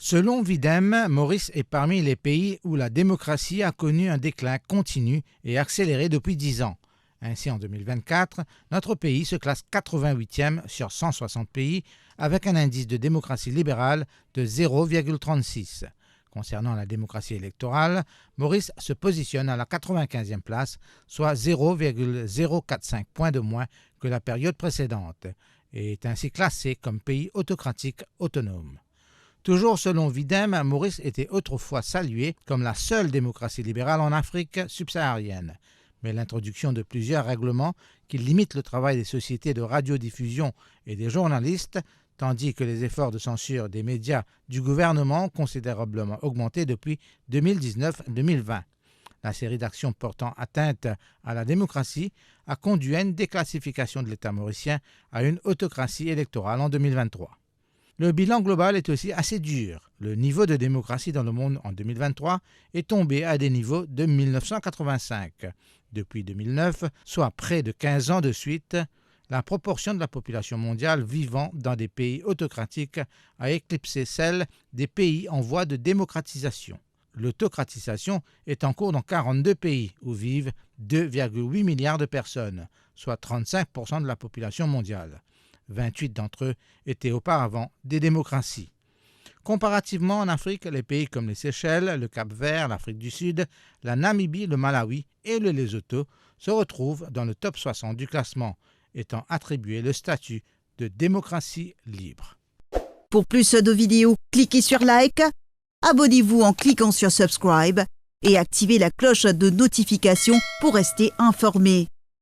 Selon Videm, Maurice est parmi les pays où la démocratie a connu un déclin continu et accéléré depuis 10 ans. Ainsi, en 2024, notre pays se classe 88e sur 160 pays avec un indice de démocratie libérale de 0,36. Concernant la démocratie électorale, Maurice se positionne à la 95e place, soit 0,045 points de moins que la période précédente, et est ainsi classé comme pays autocratique autonome. Toujours selon Videm, Maurice était autrefois salué comme la seule démocratie libérale en Afrique subsaharienne. Mais l'introduction de plusieurs règlements qui limitent le travail des sociétés de radiodiffusion et des journalistes, tandis que les efforts de censure des médias du gouvernement ont considérablement augmenté depuis 2019-2020. La série d'actions portant atteinte à la démocratie a conduit à une déclassification de l'État mauricien à une autocratie électorale en 2023. Le bilan global est aussi assez dur. Le niveau de démocratie dans le monde en 2023 est tombé à des niveaux de 1985. Depuis 2009, soit près de 15 ans de suite, la proportion de la population mondiale vivant dans des pays autocratiques a éclipsé celle des pays en voie de démocratisation. L'autocratisation est en cours dans 42 pays où vivent 2,8 milliards de personnes, soit 35% de la population mondiale. 28 d'entre eux étaient auparavant des démocraties. Comparativement, en Afrique, les pays comme les Seychelles, le Cap-Vert, l'Afrique du Sud, la Namibie, le Malawi et le Lesotho se retrouvent dans le top 60 du classement, étant attribué le statut de démocratie libre. Pour plus de vidéos, cliquez sur like, abonnez-vous en cliquant sur subscribe et activez la cloche de notification pour rester informé.